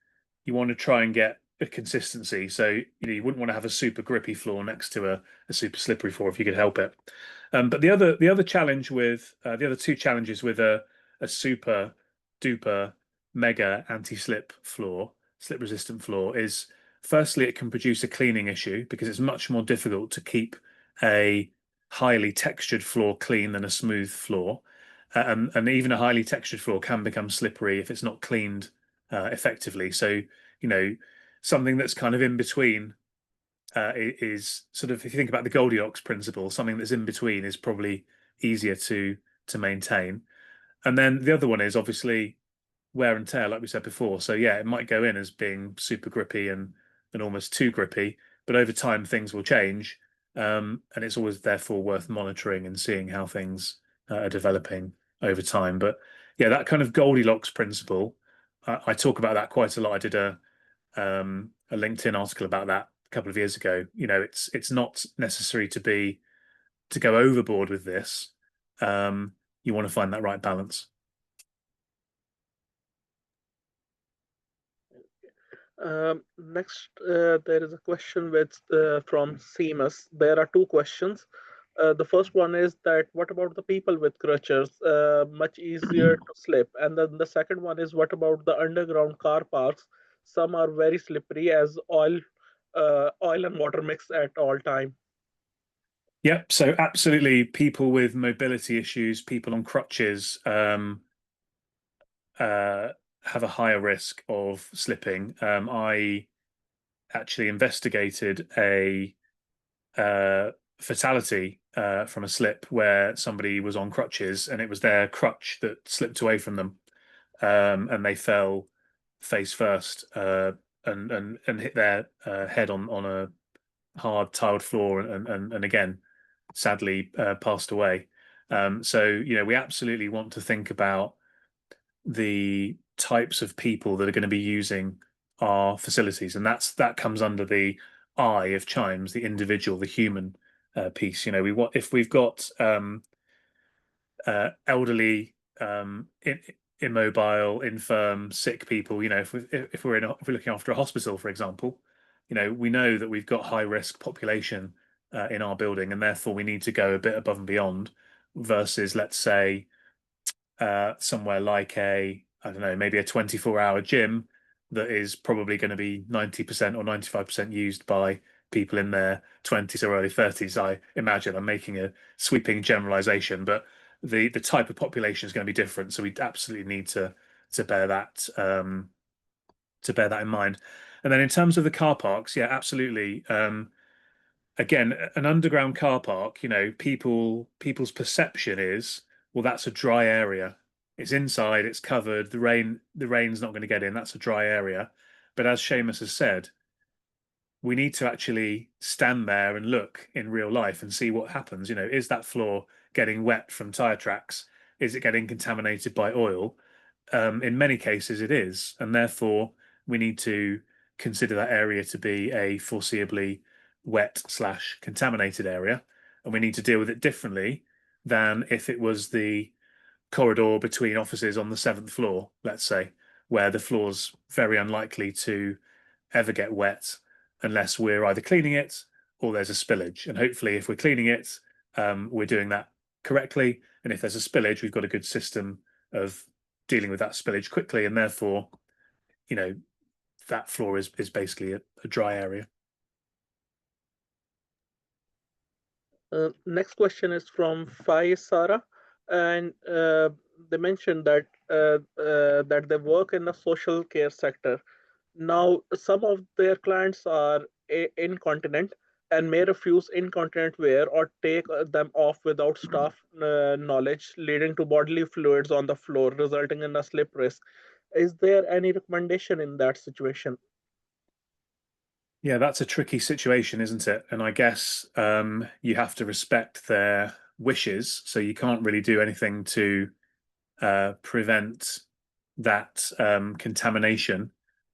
Speaker 1: you want to try and get a consistency. So you wouldn't want to have a super grippy floor next to a super slippery floor if you could help it. But the other challenge with the other two challenges with a super duper mega anti-slip floor, slip resistant floor, is firstly it can produce a cleaning issue because it's much more difficult to keep a highly textured floor clean than a smooth floor. And even a highly textured floor can become slippery if it's not cleaned effectively. So, something that's kind of in between is sort of, if you think about the Goldilocks principle, something that's in between is probably easier to maintain. And then the other one is obviously wear and tear, like we said before. So yeah, it might go in as being super grippy and almost too grippy, but over time things will change. And it's always therefore worth monitoring and seeing how things are developing over time. But yeah, that kind of Goldilocks principle, I talk about that quite a lot. I did a LinkedIn article about that a couple of years ago. It's not necessary to go overboard with this. You want to find that right balance.
Speaker 2: Next, there is a question from Seamus. There are two questions. The first one is that what about the people with crutches? Much easier to slip. And then the second one is what about the underground car parks? Some are very slippery as oil and water mix at all time.
Speaker 1: Yep. So absolutely, people with mobility issues, people on crutches, have a higher risk of slipping. I actually investigated a fatality from a slip where somebody was on crutches and it was their crutch that slipped away from them, and they fell face first and hit their head on a hard tiled floor and again sadly passed away. So we absolutely want to think about the types of people that are going to be using our facilities, and that comes under the I of chimes, the individual, the human piece. You know, if we've got elderly, immobile, infirm, sick people. You know, if we're looking after a hospital, for example, you know, we know that we've got high risk population in our building, and therefore we need to go a bit above and beyond. Versus, let's say, somewhere like I don't know, maybe a 24-hour gym that is probably going to be 90% or 95% used by people in their 20s or early 30s. I imagine I'm making a sweeping generalization, but the type of population is going to be different. So we absolutely need to bear that in mind. And then in terms of the car parks, yeah, absolutely. Again, an underground car park, you know, people's perception is, well, that's a dry area. It's inside, it's covered, the rain's not going to get in, that's a dry area. But as Seamus has said, we need to actually stand there and look in real life and see what happens. You know, is that floor getting wet from tire tracks? Is it getting contaminated by oil? In many cases, it is, and therefore we need to consider that area to be a foreseeably wet/contaminated area, and we need to deal with it differently than if it was the corridor between offices on the seventh floor, let's say, where the floor's very unlikely to ever get wet unless we're either cleaning it or there's a spillage. And hopefully, if we're cleaning it, we're doing that correctly. And if there's a spillage, we've got a good system of dealing with that spillage quickly, and therefore, you know, that floor is basically a dry area.
Speaker 2: Next question is from Sarah, and they mentioned that that they work in the social care sector. Now, some of their clients are incontinent and may refuse incontinent wear or take them off without staff knowledge, leading to bodily fluids on the floor, resulting in a slip risk. Is there any recommendation in that situation?
Speaker 1: Yeah, that's a tricky situation, isn't it? And I guess you have to respect their wishes, so you can't really do anything to prevent that contamination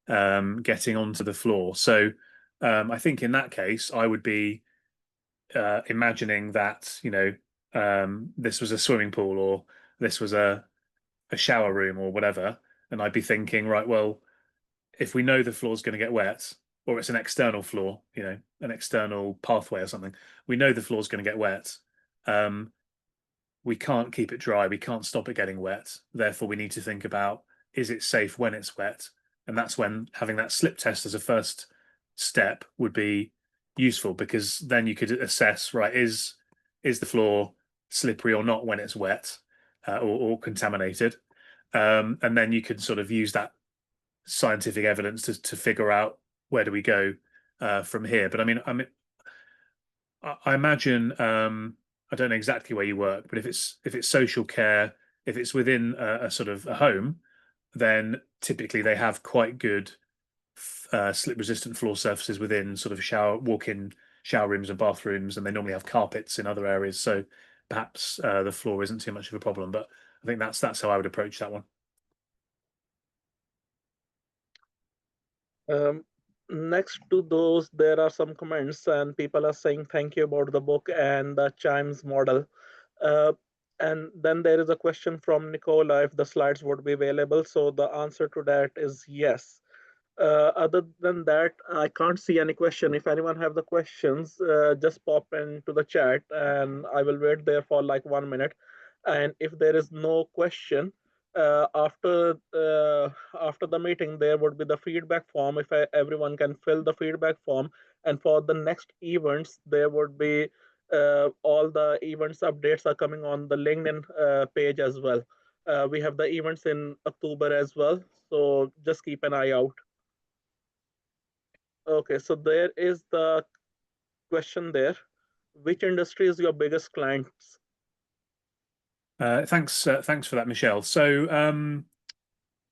Speaker 1: getting onto the floor. So I think in that case, I would be imagining that, you know, this was a swimming pool or this was a shower room or whatever, and I'd be thinking, right, well, if we know the floor's going to get wet, or it's an external floor, you know, an external pathway or something, we know the floor's going to get wet. We can't keep it dry. We can't stop it getting wet. Therefore, we need to think about, is it safe when it's wet? And that's when having that slip test as a first step would be useful, because then you could assess, right, is the floor slippery or not when it's wet or contaminated? And then you can sort of use that scientific evidence to figure out where do we go from here. But I imagine I don't know exactly where you work, but if it's social care, if it's within a sort of a home, then typically they have quite good slip resistant floor surfaces within sort of walk-in shower rooms and bathrooms, and they normally have carpets in other areas. So perhaps the floor isn't too much of a problem. But I think that's how I would approach that one.
Speaker 2: Next to those, there are some comments, and people are saying thank you about the book and the chimes model. Uh, and then there is a question from Nicola if the slides would be available. So the answer to that is yes. Other than that, I can't see any question. If anyone have the questions, just pop into the chat, and I will wait there for like 1 minute. And if there is no question, after the meeting, there would be the feedback form. If everyone can fill the feedback form, and for the next events, there would be all the events updates are coming on the LinkedIn page as well. We have the events in October as well, so just keep an eye out. Okay, so there is the question there. Which industry is your biggest clients?
Speaker 1: Thanks for that, Michelle. So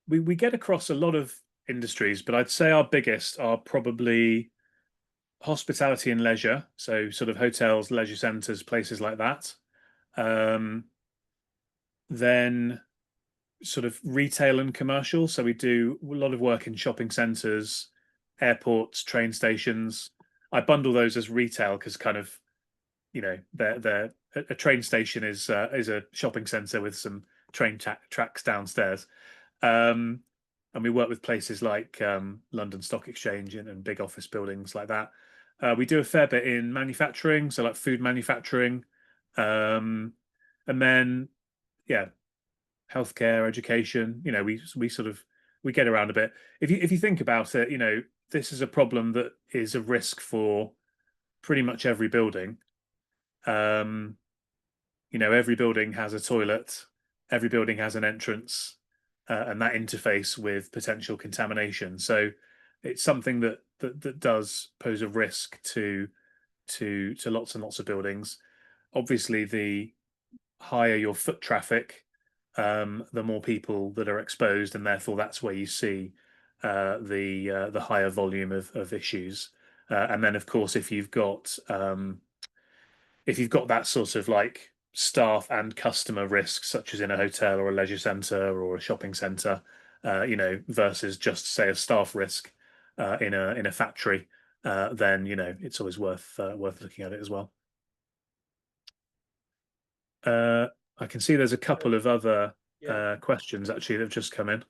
Speaker 1: we get across a lot of industries, but I'd say our biggest are probably hospitality and leisure, so sort of hotels, leisure centres, places like that. Then sort of retail and commercial. So we do a lot of work in shopping centres, airports, train stations. I bundle those as retail because kind of, you know, they're a train station is a shopping centre with some train tracks downstairs. And we work with places like London Stock Exchange and big office buildings like that. We do a fair bit in manufacturing, so like food manufacturing, and then yeah, healthcare, education. You know, we sort of we get around a bit. If you think about it, you know, this is a problem that is a risk for pretty much every building. Um, you know, every building has a toilet, every building has an entrance, and that interface with potential contamination. So it's something that does pose a risk to lots and lots of buildings. Obviously, the higher your foot traffic, the more people that are exposed, and therefore that's where you see the higher volume of issues. And then, of course, if you've got that sort of like staff and customer risk, such as in a hotel or a leisure centre or a shopping centre, you know, versus just say a staff risk in a factory, then you know it's always worth looking at it as well. I can see there's a couple of other
Speaker 2: Yeah.
Speaker 1: questions actually that have just come in.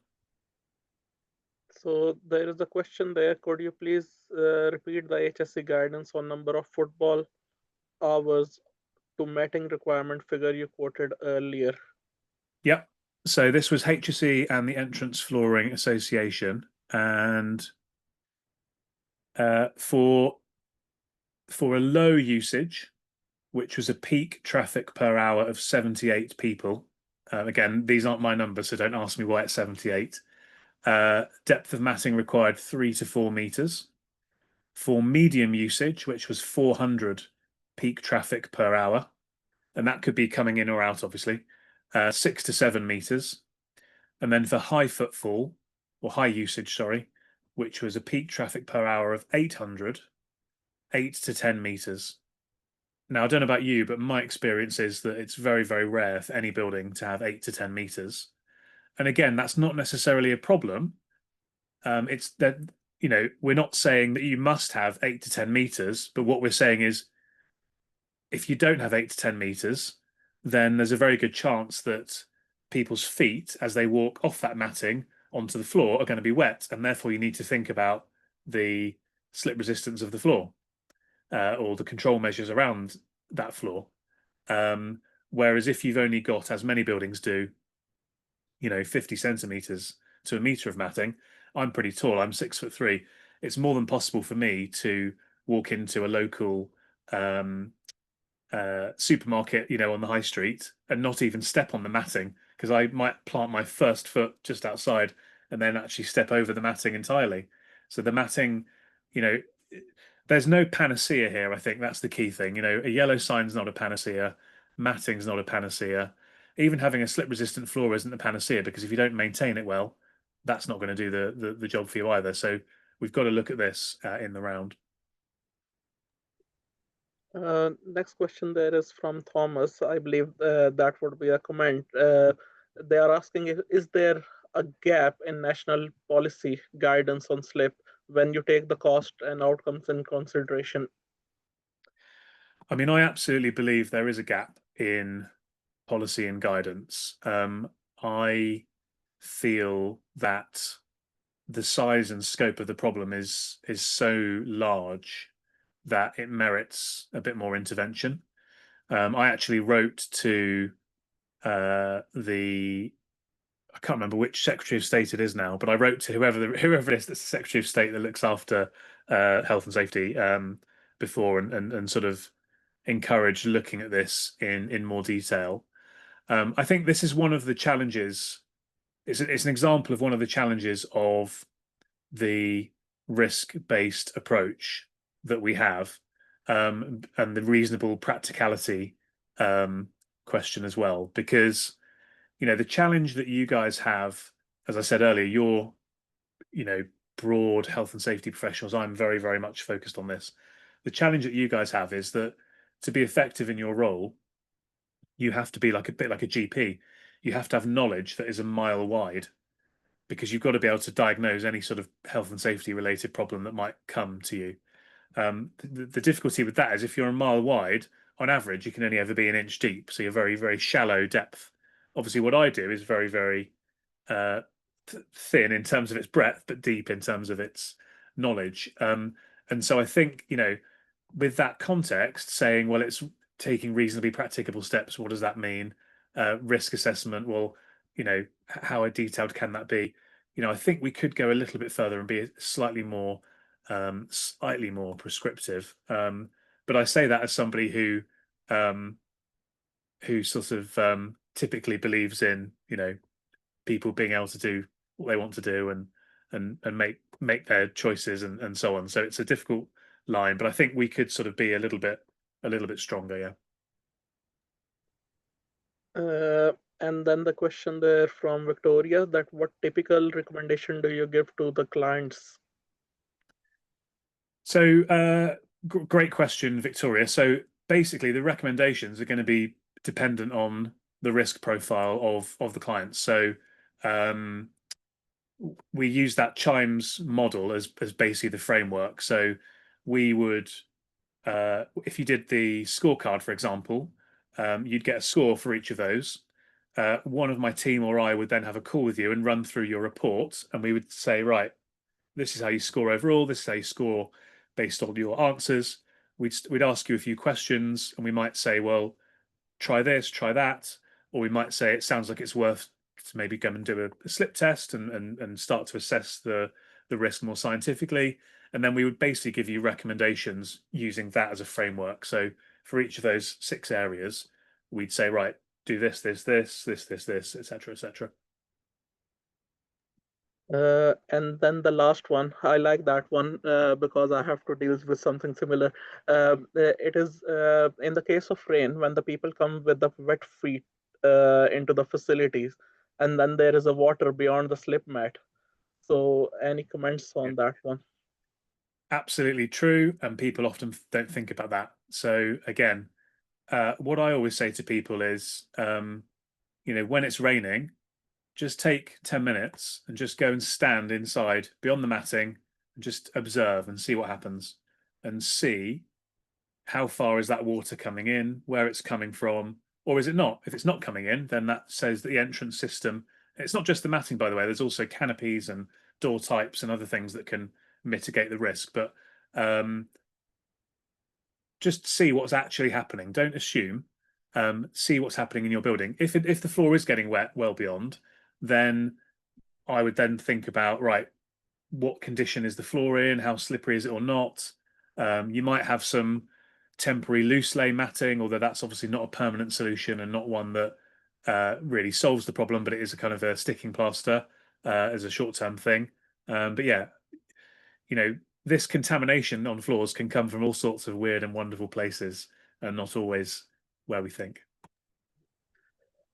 Speaker 2: So there is a question there. Could you please repeat the HSC guidance on number of football hours to matting requirement figure you quoted earlier?
Speaker 1: Yep. So this was HSE and the Entrance Flooring Association, and for a low usage, which was a peak traffic per hour of 78 people. Again, these aren't my numbers, so don't ask me why it's 78. Depth of matting required 3 to 4 meters. For medium usage, which was 400 peak traffic per hour, and that could be coming in or out, obviously, 6 to 7 meters. And then for high footfall, or high usage, sorry, which was a peak traffic per hour of 800, 8 to 10 meters. Now, I don't know about you, but my experience is that it's very, very rare for any building to have 8 to 10 meters. And again, that's not necessarily a problem. It's that, you know, we're not saying that you must have 8 to 10 meters, but what we're saying is if you don't have 8 to 10 meters, then there's a very good chance that people's feet, as they walk off that matting onto the floor, are going to be wet. And therefore, you need to think about the slip resistance of the floor or the control measures around that floor. Whereas if you've only got, as many buildings do, you know, 50 centimeters to a meter of matting, I'm pretty tall, I'm 6'3". It's more than possible for me to walk into a local supermarket, you know, on the high street and not even step on the matting because I might plant my first foot just outside and then actually step over the matting entirely. So the matting, you know, there's no panacea here. I think that's the key thing. You know, a yellow sign's not a panacea, matting's not a panacea. Even having a slip resistant floor isn't the panacea because if you don't maintain it well, that's not going to do the job for you either. So we've got to look at this in the round.
Speaker 2: Next question there is from Thomas. I believe that would be a comment. They are asking if is there a gap in national policy guidance on slip when you take the cost and outcomes in consideration?
Speaker 1: I mean, I absolutely believe there is a gap in policy and guidance. I feel that the size and scope of the problem is so large that it merits a bit more intervention. I actually wrote to the I can't remember which Secretary of State it is now, but I wrote to whoever it is that's the Secretary of State that looks after health and safety before and sort of encouraged looking at this in more detail. I think this is one of the challenges. It's an example of one of the challenges of the risk-based approach that we have, and the reasonable practicality question as well. Because you know the challenge that you guys have, as I said earlier, you're you know broad health and safety professionals. I'm very, very much focused on this. The challenge that you guys have is that to be effective in your role, you have to be like a bit like a GP. You have to have knowledge that is a mile wide because you've got to be able to diagnose any sort of health and safety related problem that might come to you. The difficulty with that is if you're a mile wide, on average, you can only ever be an inch deep. So you're very, very shallow depth. Obviously, what I do is very, very thin in terms of its breadth, but deep in terms of its knowledge. And so I think, with that context, saying, well, it's taking reasonably practicable steps. What does that mean? Risk assessment. Well, how detailed can that be? I think we could go a little bit further and be slightly more prescriptive. But I say that as somebody who sort of typically believes in, people being able to do what they want to do and make their choices and so on. So it's a difficult line, but I think we could sort of be a little bit stronger, yeah.
Speaker 2: And then the question there from Victoria, that what typical recommendation do you give to the clients?
Speaker 1: So great question, Victoria. So basically the recommendations are going to be dependent on the risk profile of the client. So we use that Chimes model as basically the framework. So we would, if you did the scorecard, for example, you'd get a score for each of those. One of my team or I would then have a call with you and run through your report, and we would say, right, this is how you score overall. This is how you score based on your answers. We'd ask you a few questions, and we might say, well, try this, try that, or we might say it sounds like it's worth to maybe come and do a slip test and start to assess the risk more scientifically. And then we would basically give you recommendations using that as a framework. So for each of those 6 areas, we'd say, right, do this, this, this, this, this, this, etc., etc.
Speaker 2: And then the last one, I like that one because I have to deal with something similar. It is in the case of rain, when the people come with the wet feet into the facilities, and then there is a water beyond the slip mat. So any comments on that one?
Speaker 1: Absolutely true. And people often don't think about that. So again, what I always say to people is, when it's raining, just take 10 minutes and just go and stand inside beyond the matting and just observe and see what happens and see how far is that water coming in, where it's coming from, or is it not? If it's not coming in, then that says that the entrance system, it's not just the matting, by the way, there's also canopies and door types and other things that can mitigate the risk. But just see what's actually happening. Don't assume. See what's happening in your building. If the floor is getting wet well beyond, then I would then think about, right, what condition is the floor in? How slippery is it or not? You might have some temporary loose lay matting, although that's obviously not a permanent solution and not one that really solves the problem, but it is a kind of a sticking plaster as a short-term thing. But yeah, this contamination on floors can come from all sorts of weird and wonderful places and not always where we think.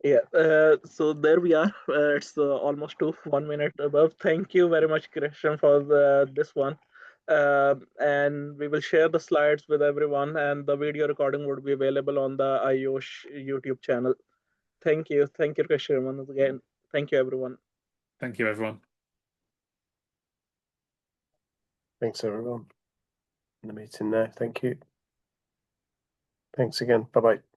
Speaker 2: Yeah, so there we are. It's almost 1 minute above. Thank you very much, Christian, for this one. And we will share the slides with everyone, and the video recording would be available on the IOSH YouTube channel. Thank you. Thank you, Christian, once again. Thank you, everyone.
Speaker 1: Thank you, everyone.
Speaker 4: Thanks, everyone. In the meeting now. Thank you. Thanks again. Bye-bye.